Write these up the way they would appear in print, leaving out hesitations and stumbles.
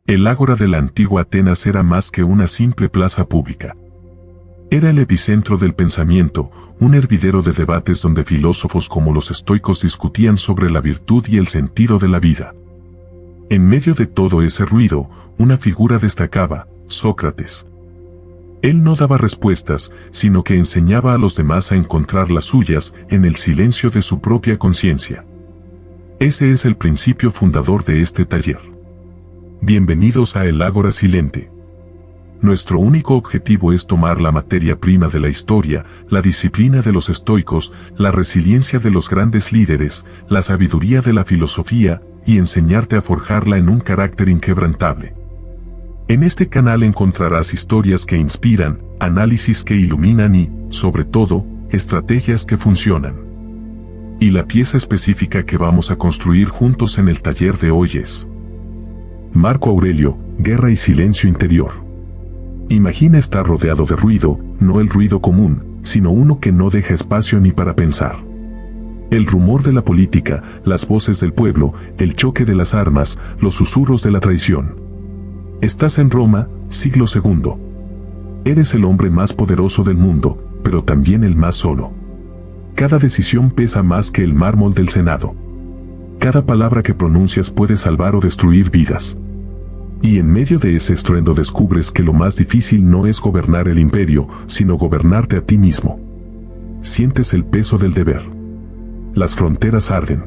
El ágora de la antigua Atenas era más que una simple plaza pública. Era el epicentro del pensamiento, un hervidero de debates donde filósofos como los estoicos discutían sobre la virtud y el sentido de la vida. En medio de todo ese ruido, una figura destacaba, Sócrates. Él no daba respuestas, sino que enseñaba a los demás a encontrar las suyas en el silencio de su propia conciencia. Ese es el principio fundador de este taller. Bienvenidos a El Ágora Silente. Nuestro único objetivo es tomar la materia prima de la historia, la disciplina de los estoicos, la resiliencia de los grandes líderes, la sabiduría de la filosofía, y enseñarte a forjarla en un carácter inquebrantable. En este canal encontrarás historias que inspiran, análisis que iluminan y, sobre todo, estrategias que funcionan. Y la pieza específica que vamos a construir juntos en el taller de hoy es Marco Aurelio, Guerra y Silencio Interior. Imagina estar rodeado de ruido, no el ruido común, sino uno que no deja espacio ni para pensar. El rumor de la política, las voces del pueblo, el choque de las armas, los susurros de la traición. Estás en Roma, siglo II. Eres el hombre más poderoso del mundo, pero también el más solo. Cada decisión pesa más que el mármol del Senado. Cada palabra que pronuncias puede salvar o destruir vidas. Y en medio de ese estruendo descubres que lo más difícil no es gobernar el imperio, sino gobernarte a ti mismo. Sientes el peso del deber. Las fronteras arden.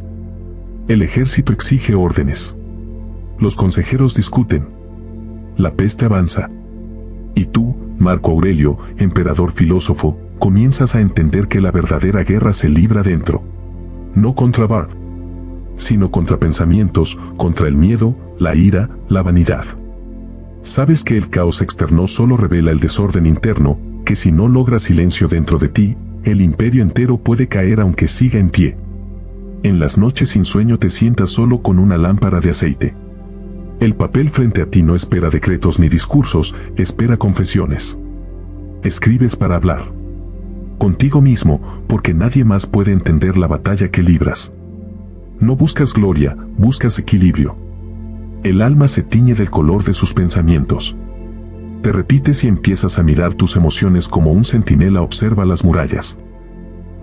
El ejército exige órdenes. Los consejeros discuten. La peste avanza. Y tú, Marco Aurelio, emperador filósofo, comienzas a entender que la verdadera guerra se libra dentro. No contra Bart, sino contra pensamientos, contra el miedo, la ira, la vanidad. Sabes que el caos externo solo revela el desorden interno, que si no logras silencio dentro de ti, el imperio entero puede caer aunque siga en pie. En las noches sin sueño te sientas solo con una lámpara de aceite. El papel frente a ti no espera decretos ni discursos, espera confesiones. Escribes para hablar contigo mismo, porque nadie más puede entender la batalla que libras. No buscas gloria, buscas equilibrio. El alma se tiñe del color de sus pensamientos. Te repites y empiezas a mirar tus emociones como un centinela observa las murallas.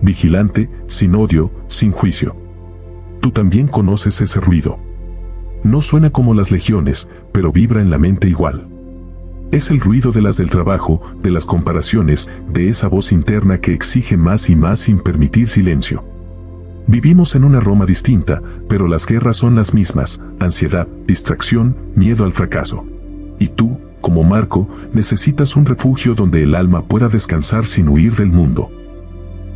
Vigilante, sin odio, sin juicio. Tú también conoces ese ruido. No suena como las legiones, pero vibra en la mente igual. Es el ruido de las del trabajo, de las comparaciones, de esa voz interna que exige más y más sin permitir silencio. Vivimos en una Roma distinta, pero las guerras son las mismas: ansiedad, distracción, miedo al fracaso. Y tú, como Marco, necesitas un refugio donde el alma pueda descansar sin huir del mundo.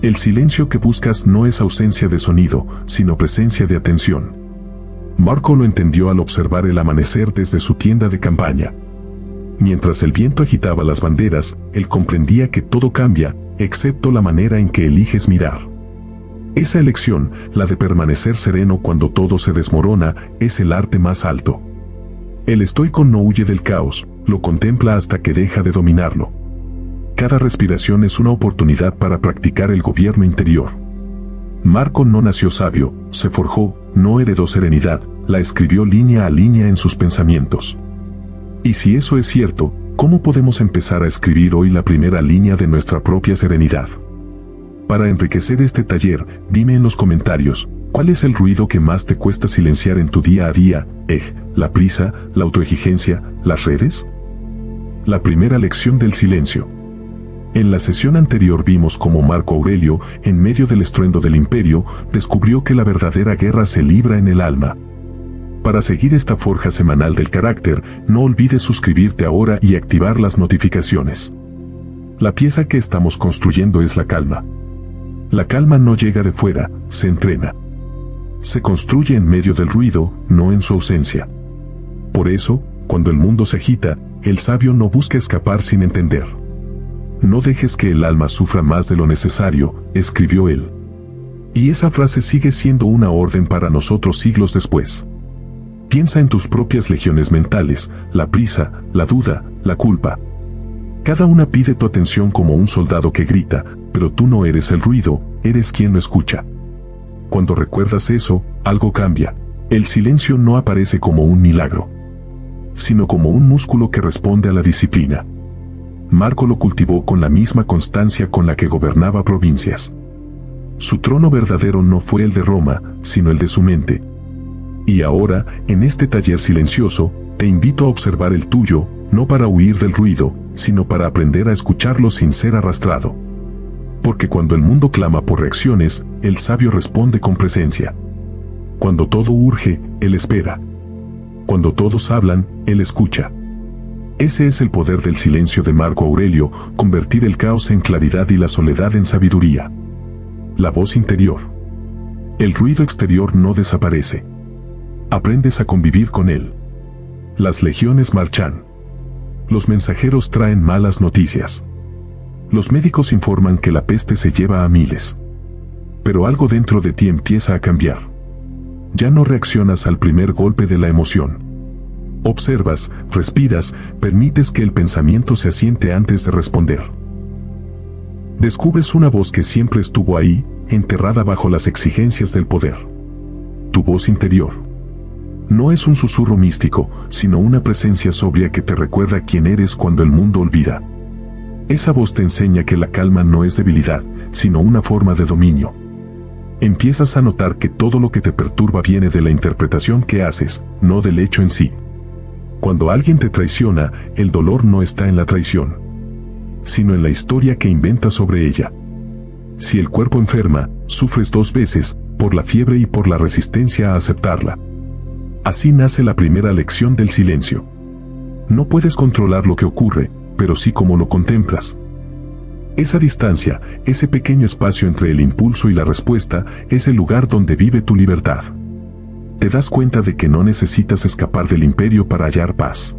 El silencio que buscas no es ausencia de sonido, sino presencia de atención. Marco lo entendió al observar el amanecer desde su tienda de campaña. Mientras el viento agitaba las banderas, él comprendía que todo cambia, excepto la manera en que eliges mirar. Esa elección, la de permanecer sereno cuando todo se desmorona, es el arte más alto. El estoico no huye del caos, lo contempla hasta que deja de dominarlo. Cada respiración es una oportunidad para practicar el gobierno interior. Marco no nació sabio, se forjó, no heredó serenidad, la escribió línea a línea en sus pensamientos. Y si eso es cierto, ¿cómo podemos empezar a escribir hoy la primera línea de nuestra propia serenidad? Para enriquecer este taller, dime en los comentarios, ¿cuál es el ruido que más te cuesta silenciar en tu día a día? ¿La prisa, la autoexigencia, las redes? La primera lección del silencio. En la sesión anterior vimos cómo Marco Aurelio, en medio del estruendo del imperio, descubrió que la verdadera guerra se libra en el alma. Para seguir esta forja semanal del carácter, no olvides suscribirte ahora y activar las notificaciones. La pieza que estamos construyendo es la calma. La calma no llega de fuera, se entrena. Se construye en medio del ruido, no en su ausencia. Por eso, cuando el mundo se agita, el sabio no busca escapar sin entender. No dejes que el alma sufra más de lo necesario, escribió él. Y esa frase sigue siendo una orden para nosotros siglos después. Piensa en tus propias legiones mentales, la prisa, la duda, la culpa. Cada una pide tu atención como un soldado que grita, pero tú no eres el ruido, eres quien lo escucha. Cuando recuerdas eso, algo cambia. El silencio no aparece como un milagro. sino como un músculo que responde a la disciplina. Marco lo cultivó con la misma constancia con la que gobernaba provincias. Su trono verdadero no fue el de Roma, sino el de su mente. Y ahora, en este taller silencioso, te invito a observar el tuyo, no para huir del ruido, sino para aprender a escucharlo sin ser arrastrado. Porque cuando el mundo clama por reacciones, el sabio responde con presencia. Cuando todo urge, él espera. Cuando todos hablan, él escucha. Ese es el poder del silencio de Marco Aurelio, convertir el caos en claridad y la soledad en sabiduría. La voz interior. El ruido exterior no desaparece. Aprendes a convivir con él. Las legiones marchan. Los mensajeros traen malas noticias. Los médicos informan que la peste se lleva a miles. Pero algo dentro de ti empieza a cambiar. Ya no reaccionas al primer golpe de la emoción. Observas, respiras, permites que el pensamiento se asiente antes de responder. Descubres una voz que siempre estuvo ahí, enterrada bajo las exigencias del poder. Tu voz interior. No es un susurro místico, sino una presencia sobria que te recuerda quién eres cuando el mundo olvida. Esa voz te enseña que la calma no es debilidad, sino una forma de dominio. Empiezas a notar que todo lo que te perturba viene de la interpretación que haces, no del hecho en sí. Cuando alguien te traiciona, el dolor no está en la traición, sino en la historia que inventas sobre ella. Si el cuerpo enferma, sufres 2 veces, por la fiebre y por la resistencia a aceptarla. Así nace la primera lección del silencio. No puedes controlar lo que ocurre, pero sí cómo lo contemplas. Esa distancia, ese pequeño espacio entre el impulso y la respuesta, es el lugar donde vive tu libertad. Te das cuenta de que no necesitas escapar del imperio para hallar paz.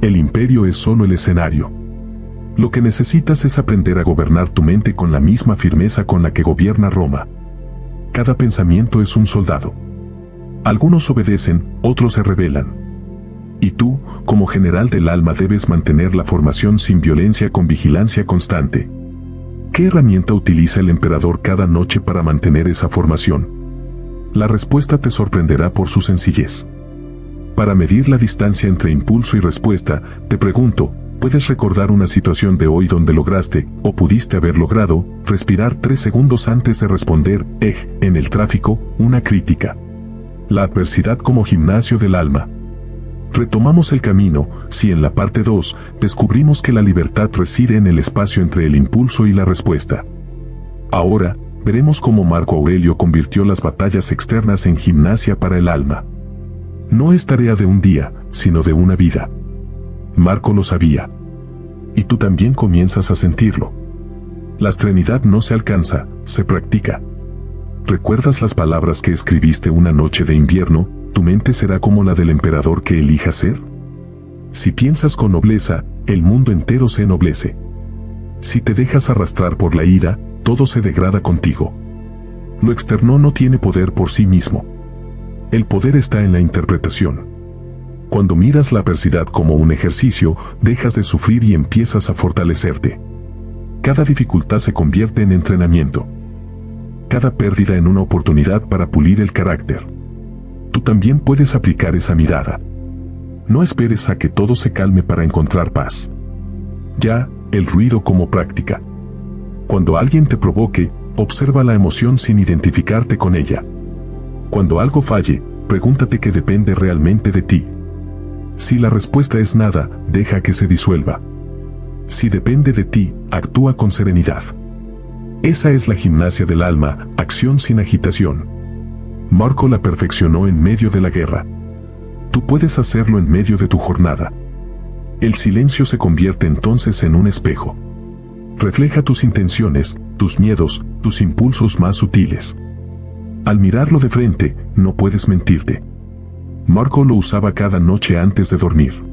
El imperio es solo el escenario. Lo que necesitas es aprender a gobernar tu mente con la misma firmeza con la que gobierna Roma. Cada pensamiento es un soldado. Algunos obedecen, otros se rebelan. Y tú, como general del alma, debes mantener la formación sin violencia con vigilancia constante. ¿Qué herramienta utiliza el emperador cada noche para mantener esa formación? La respuesta te sorprenderá por su sencillez. Para medir la distancia entre impulso y respuesta, te pregunto, ¿puedes recordar una situación de hoy donde lograste, o pudiste haber logrado, respirar 3 segundos antes de responder, en el tráfico, una crítica? La adversidad como gimnasio del alma. Retomamos el camino, si en la parte 2, descubrimos que la libertad reside en el espacio entre el impulso y la respuesta. Ahora, veremos cómo Marco Aurelio convirtió las batallas externas en gimnasia para el alma. No es tarea de un día, sino de una vida. Marco lo sabía. Y tú también comienzas a sentirlo. La serenidad no se alcanza, se practica. ¿Recuerdas las palabras que escribiste una noche de invierno? ¿Tu mente será como la del emperador que elijas ser? Si piensas con nobleza, el mundo entero se ennoblece. Si te dejas arrastrar por la ira, todo se degrada contigo. Lo externo no tiene poder por sí mismo. El poder está en la interpretación. Cuando miras la adversidad como un ejercicio, dejas de sufrir y empiezas a fortalecerte. Cada dificultad se convierte en entrenamiento. Cada pérdida en una oportunidad para pulir el carácter. Tú también puedes aplicar esa mirada. No esperes a que todo se calme para encontrar paz. Ya, el ruido como práctica. Cuando alguien te provoque, observa la emoción sin identificarte con ella. Cuando algo falle, pregúntate qué depende realmente de ti. Si la respuesta es nada, deja que se disuelva. Si depende de ti, actúa con serenidad. Esa es la gimnasia del alma, acción sin agitación. Marco la perfeccionó en medio de la guerra. Tú puedes hacerlo en medio de tu jornada. El silencio se convierte entonces en un espejo. Refleja tus intenciones, tus miedos, tus impulsos más sutiles. Al mirarlo de frente, no puedes mentirte. Marco lo usaba cada noche antes de dormir.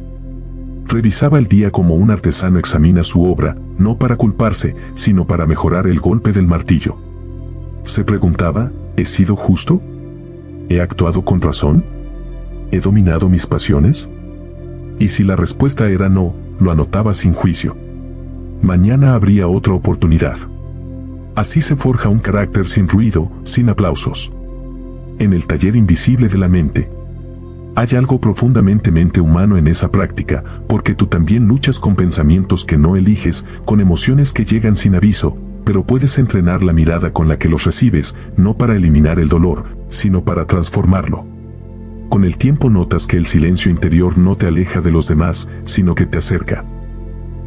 Revisaba el día como un artesano examina su obra, no para culparse, sino para mejorar el golpe del martillo. Se preguntaba, ¿he sido justo? ¿He actuado con razón? ¿He dominado mis pasiones? Y si la respuesta era no, lo anotaba sin juicio. Mañana habría otra oportunidad. Así se forja un carácter sin ruido, sin aplausos. En el taller invisible de la mente. Hay algo profundamente humano en esa práctica, porque tú también luchas con pensamientos que no eliges, con emociones que llegan sin aviso, pero puedes entrenar la mirada con la que los recibes, no para eliminar el dolor, sino para transformarlo. Con el tiempo notas que el silencio interior no te aleja de los demás, sino que te acerca.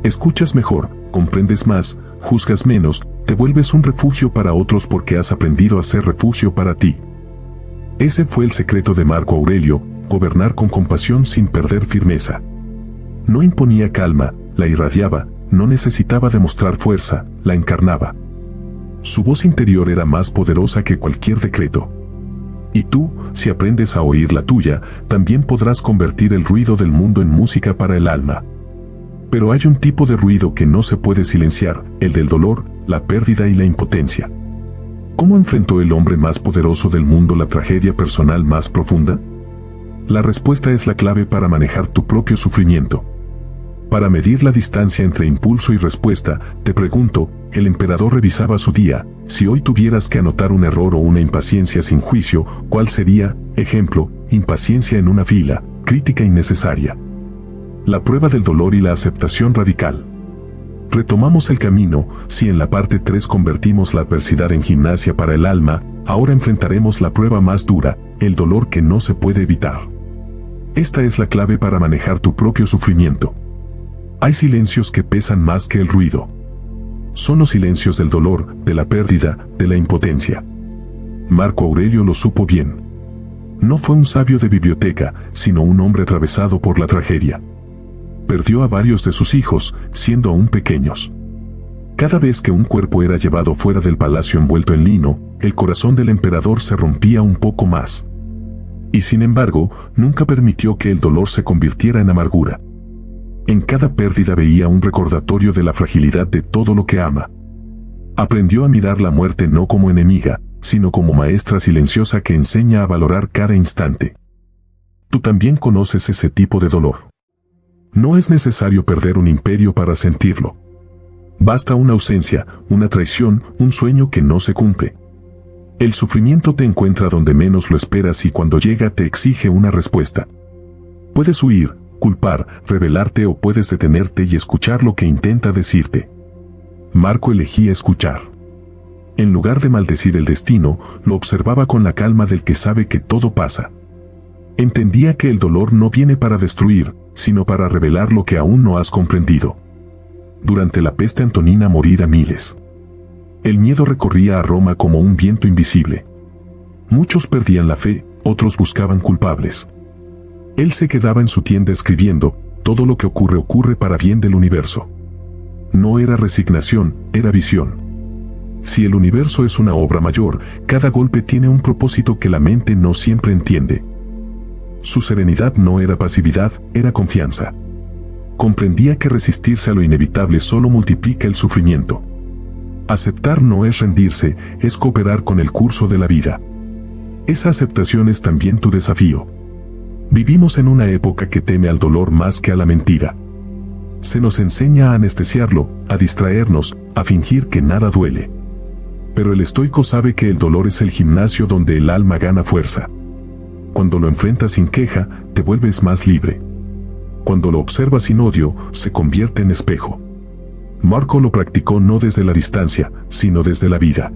Escuchas mejor, comprendes más, juzgas menos, te vuelves un refugio para otros porque has aprendido a ser refugio para ti. Ese fue el secreto de Marco Aurelio, gobernar con compasión sin perder firmeza. No imponía calma, la irradiaba, no necesitaba demostrar fuerza, la encarnaba. Su voz interior era más poderosa que cualquier decreto. Y tú, si aprendes a oír la tuya, también podrás convertir el ruido del mundo en música para el alma. Pero hay un tipo de ruido que no se puede silenciar, el del dolor, la pérdida y la impotencia. ¿Cómo enfrentó el hombre más poderoso del mundo la tragedia personal más profunda? La respuesta es la clave para manejar tu propio sufrimiento. Para medir la distancia entre impulso y respuesta, te pregunto, el emperador revisaba su día, si hoy tuvieras que anotar un error o una impaciencia sin juicio, ¿cuál sería? Ejemplo, impaciencia en una fila, crítica innecesaria. La prueba del dolor y la aceptación radical. Retomamos el camino, si en la parte 3 convertimos la adversidad en gimnasia para el alma, ahora enfrentaremos la prueba más dura, el dolor que no se puede evitar. Esta es la clave para manejar tu propio sufrimiento. Hay silencios que pesan más que el ruido. Son los silencios del dolor, de la pérdida, de la impotencia. Marco Aurelio lo supo bien. No fue un sabio de biblioteca, sino un hombre atravesado por la tragedia. Perdió a varios de sus hijos, siendo aún pequeños. Cada vez que un cuerpo era llevado fuera del palacio envuelto en lino, el corazón del emperador se rompía un poco más. Y sin embargo, nunca permitió que el dolor se convirtiera en amargura. En cada pérdida veía un recordatorio de la fragilidad de todo lo que ama. Aprendió a mirar la muerte no como enemiga, sino como maestra silenciosa que enseña a valorar cada instante. Tú también conoces ese tipo de dolor. No es necesario perder un imperio para sentirlo. Basta una ausencia, una traición, un sueño que no se cumple. El sufrimiento te encuentra donde menos lo esperas y cuando llega te exige una respuesta. Puedes huir, culpar, rebelarte o puedes detenerte y escuchar lo que intenta decirte. Marco elegía escuchar. En lugar de maldecir el destino, lo observaba con la calma del que sabe que todo pasa. Entendía que el dolor no viene para destruir, sino para revelar lo que aún no has comprendido. Durante la peste antonina morían miles. El miedo recorría a Roma como un viento invisible. Muchos perdían la fe, otros buscaban culpables. Él se quedaba en su tienda escribiendo, todo lo que ocurre para bien del universo. No era resignación, era visión. Si el universo es una obra mayor, cada golpe tiene un propósito que la mente no siempre entiende. Su serenidad no era pasividad, era confianza. Comprendía que resistirse a lo inevitable solo multiplica el sufrimiento. Aceptar no es rendirse, es cooperar con el curso de la vida. Esa aceptación es también tu desafío. Vivimos en una época que teme al dolor más que a la mentira. Se nos enseña a anestesiarlo, a distraernos, a fingir que nada duele. Pero el estoico sabe que el dolor es el gimnasio donde el alma gana fuerza. Cuando lo enfrentas sin queja, te vuelves más libre. Cuando lo observas sin odio, se convierte en espejo. Marco lo practicó no desde la distancia, sino desde la vida.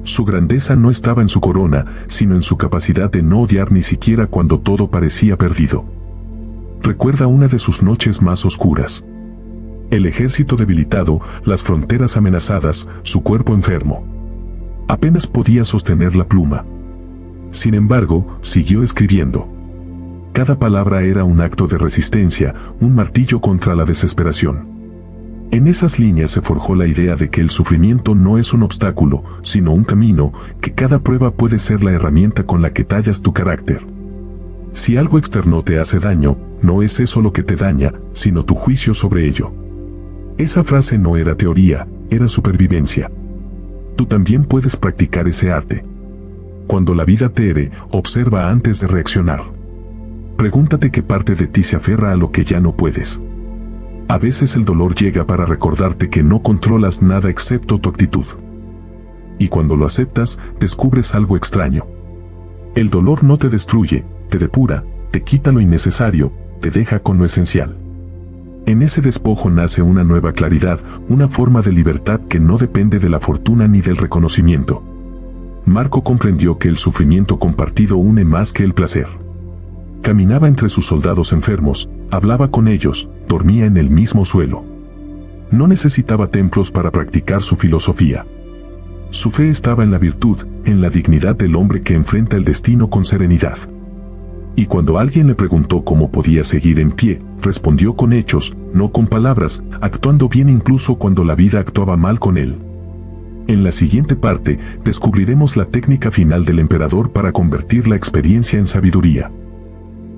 Su grandeza no estaba en su corona, sino en su capacidad de no odiar ni siquiera cuando todo parecía perdido. Recuerda una de sus noches más oscuras. El ejército debilitado, las fronteras amenazadas, su cuerpo enfermo. Apenas podía sostener la pluma. Sin embargo, siguió escribiendo. Cada palabra era un acto de resistencia, un martillo contra la desesperación. En esas líneas se forjó la idea de que el sufrimiento no es un obstáculo, sino un camino, que cada prueba puede ser la herramienta con la que tallas tu carácter. Si algo externo te hace daño, no es eso lo que te daña, sino tu juicio sobre ello. Esa frase no era teoría, era supervivencia. Tú también puedes practicar ese arte. Cuando la vida te hiere, observa antes de reaccionar. Pregúntate qué parte de ti se aferra a lo que ya no puedes. A veces el dolor llega para recordarte que no controlas nada excepto tu actitud. Y cuando lo aceptas, descubres algo extraño. El dolor no te destruye, te depura, te quita lo innecesario, te deja con lo esencial. En ese despojo nace una nueva claridad, una forma de libertad que no depende de la fortuna ni del reconocimiento. Marco comprendió que el sufrimiento compartido une más que el placer. Caminaba entre sus soldados enfermos, hablaba con ellos, dormía en el mismo suelo. No necesitaba templos para practicar su filosofía. Su fe estaba en la virtud, en la dignidad del hombre que enfrenta el destino con serenidad. Y cuando alguien le preguntó cómo podía seguir en pie, respondió con hechos, no con palabras, actuando bien incluso cuando la vida actuaba mal con él. En la siguiente parte, descubriremos la técnica final del emperador para convertir la experiencia en sabiduría.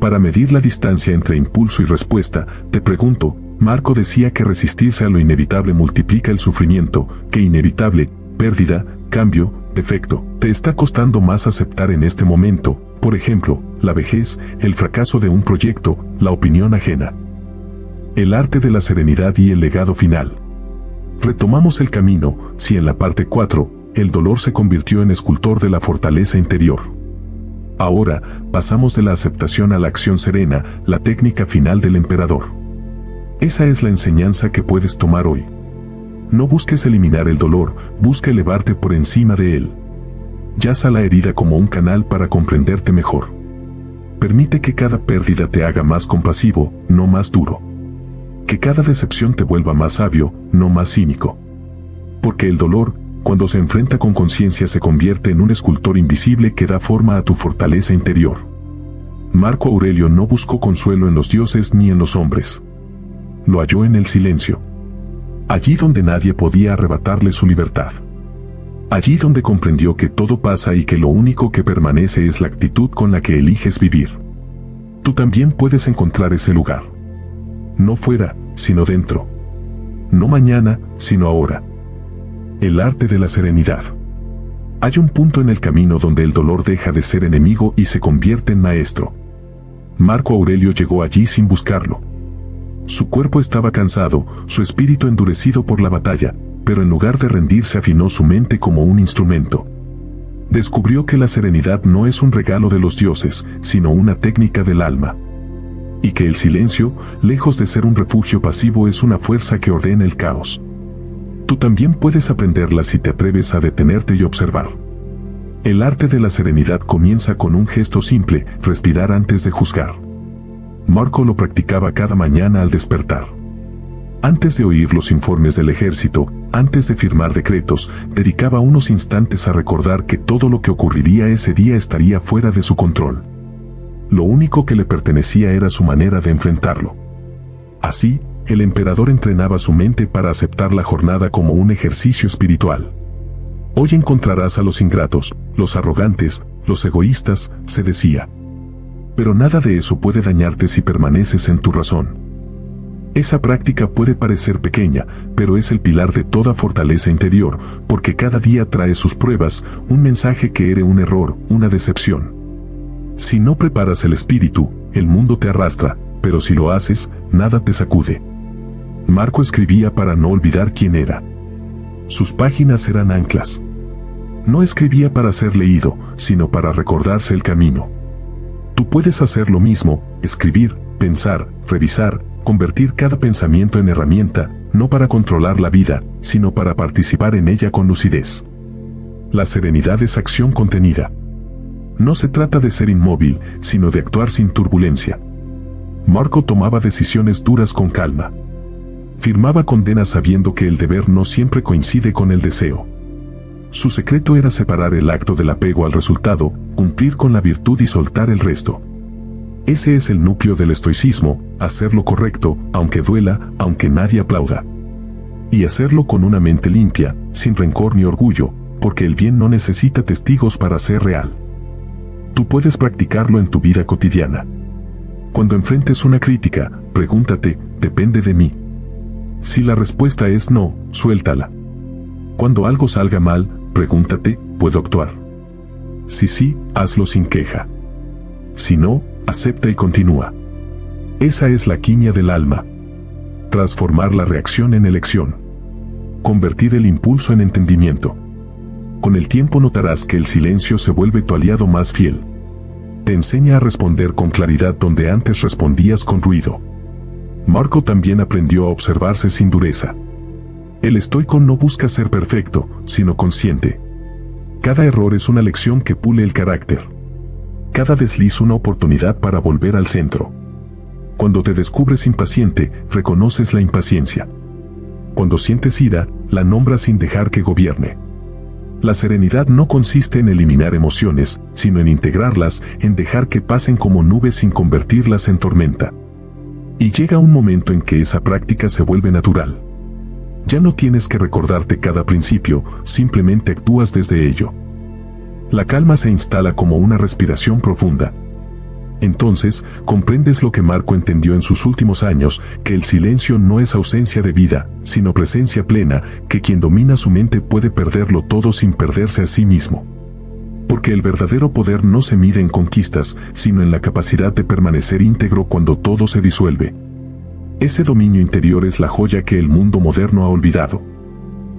Para medir la distancia entre impulso y respuesta, te pregunto, Marco decía que resistirse a lo inevitable multiplica el sufrimiento, que inevitable, pérdida, cambio, defecto, te está costando más aceptar en este momento, por ejemplo, la vejez, el fracaso de un proyecto, la opinión ajena. El arte de la serenidad y el legado final. Retomamos el camino, si en la parte 4, el dolor se convirtió en escultor de la fortaleza interior. Ahora, pasamos de la aceptación a la acción serena, la técnica final del emperador. Esa es la enseñanza que puedes tomar hoy. No busques eliminar el dolor, busca elevarte por encima de él. Yaza la herida como un canal para comprenderte mejor. Permite que cada pérdida te haga más compasivo, no más duro. Que cada decepción te vuelva más sabio, no más cínico. Porque el dolor, cuando se enfrenta con conciencia, se convierte en un escultor invisible que da forma a tu fortaleza interior. Marco Aurelio no buscó consuelo en los dioses ni en los hombres. Lo halló en el silencio. Allí donde nadie podía arrebatarle su libertad. Allí donde comprendió que todo pasa y que lo único que permanece es la actitud con la que eliges vivir. Tú también puedes encontrar ese lugar. No fuera, sino dentro. No mañana, sino ahora. El arte de la serenidad. Hay un punto en el camino donde el dolor deja de ser enemigo y se convierte en maestro. Marco Aurelio llegó allí sin buscarlo. Su cuerpo estaba cansado, su espíritu endurecido por la batalla, pero en lugar de rendirse afinó su mente como un instrumento. Descubrió que la serenidad no es un regalo de los dioses, sino una técnica del alma. Y que el silencio, lejos de ser un refugio pasivo, es una fuerza que ordena el caos. Tú también puedes aprenderla si te atreves a detenerte y observar. El arte de la serenidad comienza con un gesto simple, respirar antes de juzgar. Marco lo practicaba cada mañana al despertar. Antes de oír los informes del ejército, antes de firmar decretos, dedicaba unos instantes a recordar que todo lo que ocurriría ese día estaría fuera de su control. Lo único que le pertenecía era su manera de enfrentarlo. Así, el emperador entrenaba su mente para aceptar la jornada como un ejercicio espiritual. Hoy encontrarás a los ingratos, los arrogantes, los egoístas, se decía. Pero nada de eso puede dañarte si permaneces en tu razón. Esa práctica puede parecer pequeña, pero es el pilar de toda fortaleza interior, porque cada día trae sus pruebas, un mensaje que hiere, un error, una decepción. Si no preparas el espíritu, el mundo te arrastra, pero si lo haces, nada te sacude. Marco escribía para no olvidar quién era. Sus páginas eran anclas. No escribía para ser leído, sino para recordarse el camino. Tú puedes hacer lo mismo, escribir, pensar, revisar, convertir cada pensamiento en herramienta, no para controlar la vida, sino para participar en ella con lucidez. La serenidad es acción contenida. No se trata de ser inmóvil, sino de actuar sin turbulencia. Marco tomaba decisiones duras con calma. Firmaba condenas sabiendo que el deber no siempre coincide con el deseo. Su secreto era separar el acto del apego al resultado, cumplir con la virtud y soltar el resto. Ese es el núcleo del estoicismo, hacer lo correcto, aunque duela, aunque nadie aplauda. Y hacerlo con una mente limpia, sin rencor ni orgullo, porque el bien no necesita testigos para ser real. Tú puedes practicarlo en tu vida cotidiana. Cuando enfrentes una crítica, pregúntate, ¿depende de mí? Si la respuesta es no, suéltala. Cuando algo salga mal, pregúntate, ¿puedo actuar? Si sí, hazlo sin queja. Si no, acepta y continúa. Esa es la quiña del alma. Transformar la reacción en elección. Convertir el impulso en entendimiento. Con el tiempo notarás que el silencio se vuelve tu aliado más fiel. te enseña a responder con claridad donde antes respondías con ruido. Marco también aprendió a observarse sin dureza. El estoico no busca ser perfecto, sino consciente. Cada error es una lección que pule el carácter. Cada desliz una oportunidad para volver al centro. Cuando te descubres impaciente, reconoces la impaciencia. Cuando sientes ira, la nombras sin dejar que gobierne. La serenidad no consiste en eliminar emociones, sino en integrarlas, en dejar que pasen como nubes sin convertirlas en tormenta. Y llega un momento en que esa práctica se vuelve natural. Ya no tienes que recordarte cada principio, simplemente actúas desde ello. La calma se instala como una respiración profunda. Entonces, comprendes lo que Marco entendió en sus últimos años, que el silencio no es ausencia de vida, sino presencia plena, que quien domina su mente puede perderlo todo sin perderse a sí mismo. Porque el verdadero poder no se mide en conquistas, sino en la capacidad de permanecer íntegro cuando todo se disuelve. Ese dominio interior es la joya que el mundo moderno ha olvidado.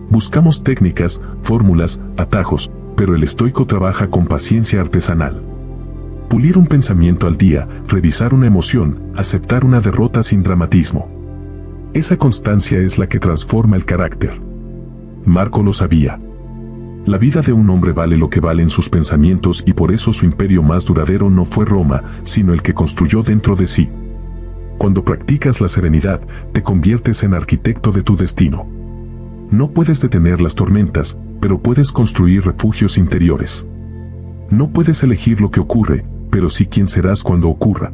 Buscamos técnicas, fórmulas, atajos, pero el estoico trabaja con paciencia artesanal. Pulir un pensamiento al día, revisar una emoción, aceptar una derrota sin dramatismo. Esa constancia es la que transforma el carácter. Marco lo sabía. La vida de un hombre vale lo que valen sus pensamientos y por eso su imperio más duradero no fue Roma, sino el que construyó dentro de sí. Cuando practicas la serenidad, te conviertes en arquitecto de tu destino. No puedes detener las tormentas, pero puedes construir refugios interiores. No puedes elegir lo que ocurre, pero sí quién serás cuando ocurra.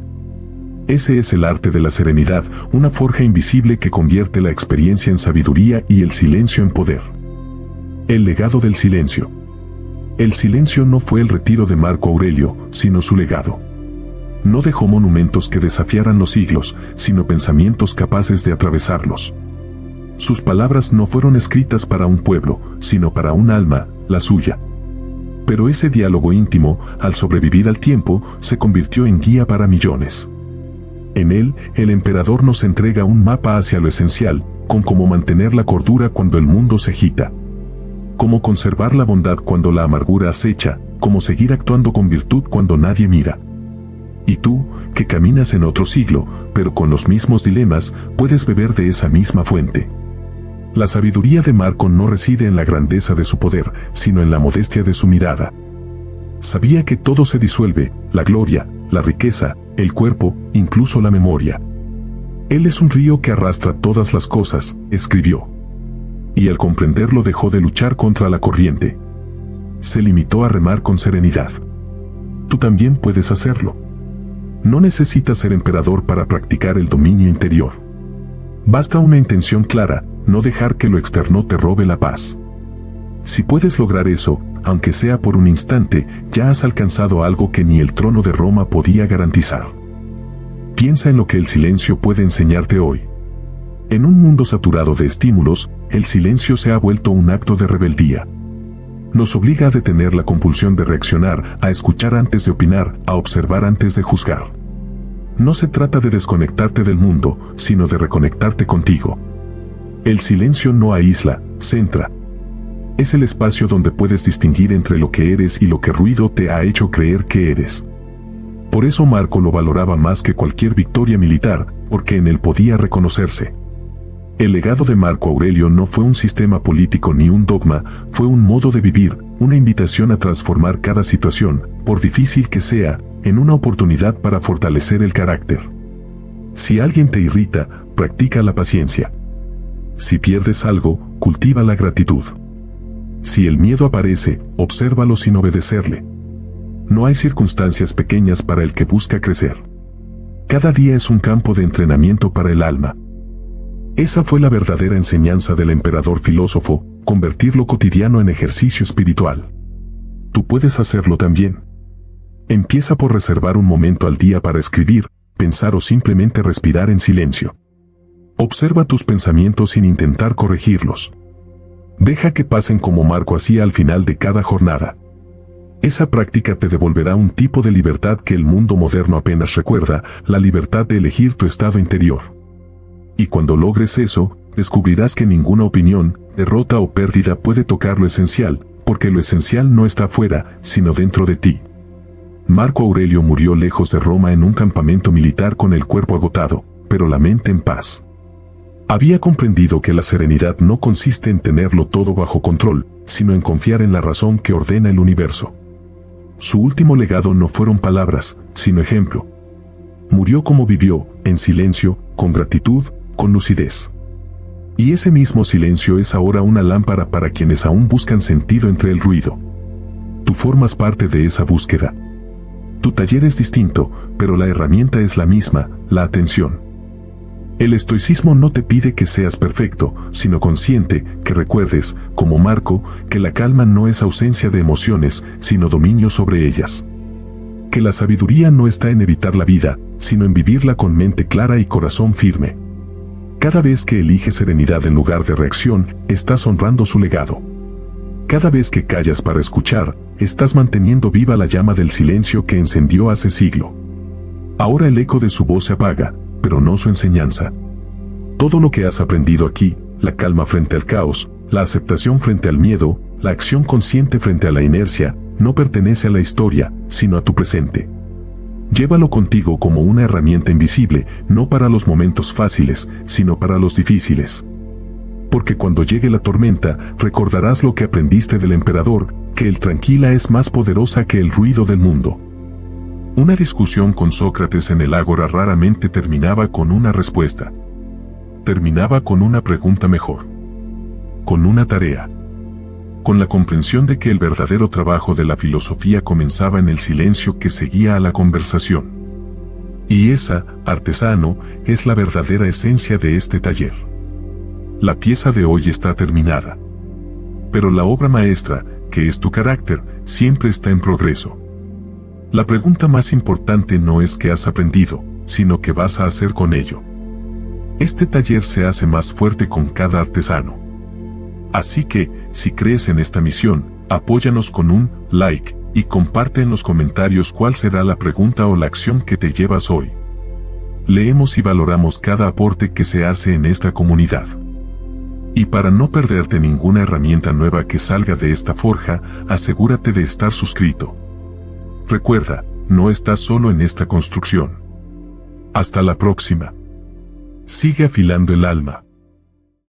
Ese es el arte de la serenidad, una forja invisible que convierte la experiencia en sabiduría y el silencio en poder. El legado del silencio. El silencio no fue el retiro de Marco Aurelio, sino su legado. No dejó monumentos que desafiaran los siglos, sino pensamientos capaces de atravesarlos. Sus palabras no fueron escritas para un pueblo, sino para un alma, la suya. Pero ese diálogo íntimo, al sobrevivir al tiempo, se convirtió en guía para millones. En él, el emperador nos entrega un mapa hacia lo esencial, con cómo mantener la cordura cuando el mundo se agita. Cómo conservar la bondad cuando la amargura acecha, cómo seguir actuando con virtud cuando nadie mira. Y tú, que caminas en otro siglo, pero con los mismos dilemas, puedes beber de esa misma fuente. La sabiduría de Marco no reside en la grandeza de su poder, sino en la modestia de su mirada. Sabía que todo se disuelve, la gloria, la riqueza, el cuerpo, incluso la memoria. Él es un río que arrastra todas las cosas, escribió. Y al comprenderlo dejó de luchar contra la corriente. Se limitó a remar con serenidad. Tú también puedes hacerlo. No necesitas ser emperador para practicar el dominio interior. Basta una intención clara, no dejar que lo externo te robe la paz. Si puedes lograr eso, aunque sea por un instante, ya has alcanzado algo que ni el trono de Roma podía garantizar. Piensa en lo que el silencio puede enseñarte hoy. En un mundo saturado de estímulos, el silencio se ha vuelto un acto de rebeldía. Nos obliga a detener la compulsión de reaccionar, a escuchar antes de opinar, a observar antes de juzgar. No se trata de desconectarte del mundo, sino de reconectarte contigo. El silencio no aísla, centra. Es el espacio donde puedes distinguir entre lo que eres y lo que ruido te ha hecho creer que eres. Por eso Marco lo valoraba más que cualquier victoria militar, porque en él podía reconocerse. El legado de Marco Aurelio no fue un sistema político ni un dogma, fue un modo de vivir, una invitación a transformar cada situación, por difícil que sea, en una oportunidad para fortalecer el carácter. Si alguien te irrita, practica la paciencia. Si pierdes algo, cultiva la gratitud. Si el miedo aparece, obsérvalo sin obedecerle. No hay circunstancias pequeñas para el que busca crecer. Cada día es un campo de entrenamiento para el alma. Esa fue la verdadera enseñanza del emperador filósofo, convertir lo cotidiano en ejercicio espiritual. Tú puedes hacerlo también. Empieza por reservar un momento al día para escribir, pensar o simplemente respirar en silencio. Observa tus pensamientos sin intentar corregirlos. Deja que pasen como Marco hacía al final de cada jornada. Esa práctica te devolverá un tipo de libertad que el mundo moderno apenas recuerda, la libertad de elegir tu estado interior. Y cuando logres eso, descubrirás que ninguna opinión, derrota o pérdida puede tocar lo esencial, porque lo esencial no está afuera, sino dentro de ti. Marco Aurelio murió lejos de Roma en un campamento militar con el cuerpo agotado, pero la mente en paz. Había comprendido que la serenidad no consiste en tenerlo todo bajo control, sino en confiar en la razón que ordena el universo. Su último legado no fueron palabras, sino ejemplo. Murió como vivió, en silencio, con gratitud, con lucidez. Y ese mismo silencio es ahora una lámpara para quienes aún buscan sentido entre el ruido. Tú formas parte de esa búsqueda. Tu taller es distinto, pero la herramienta es la misma, la atención. El estoicismo no te pide que seas perfecto, sino consciente, que recuerdes, como Marco, que la calma no es ausencia de emociones, sino dominio sobre ellas. Que la sabiduría no está en evitar la vida, sino en vivirla con mente clara y corazón firme. Cada vez que eliges serenidad en lugar de reacción, estás honrando su legado. Cada vez que callas para escuchar, estás manteniendo viva la llama del silencio que encendió hace siglo. Ahora el eco de su voz se apaga, pero no su enseñanza. Todo lo que has aprendido aquí, la calma frente al caos, la aceptación frente al miedo, la acción consciente frente a la inercia, no pertenece a la historia, sino a tu presente. Llévalo contigo como una herramienta invisible, no para los momentos fáciles, sino para los difíciles. Porque cuando llegue la tormenta, recordarás lo que aprendiste del emperador, que el tranquila es más poderosa que el ruido del mundo. Una discusión con Sócrates en el ágora raramente terminaba con una respuesta. Terminaba con una pregunta mejor. Con una tarea. Con la comprensión de que el verdadero trabajo de la filosofía comenzaba en el silencio que seguía a la conversación. Y esa, artesano, es la verdadera esencia de este taller. La pieza de hoy está terminada. Pero la obra maestra, que es tu carácter, siempre está en progreso. La pregunta más importante no es qué has aprendido, sino qué vas a hacer con ello. Este taller se hace más fuerte con cada artesano. Así que, si crees en esta misión, apóyanos con un like y comparte en los comentarios cuál será la pregunta o la acción que te llevas hoy. Leemos y valoramos cada aporte que se hace en esta comunidad. Y para no perderte ninguna herramienta nueva que salga de esta forja, asegúrate de estar suscrito. Recuerda, no estás solo en esta construcción. Hasta la próxima. Sigue afilando el alma.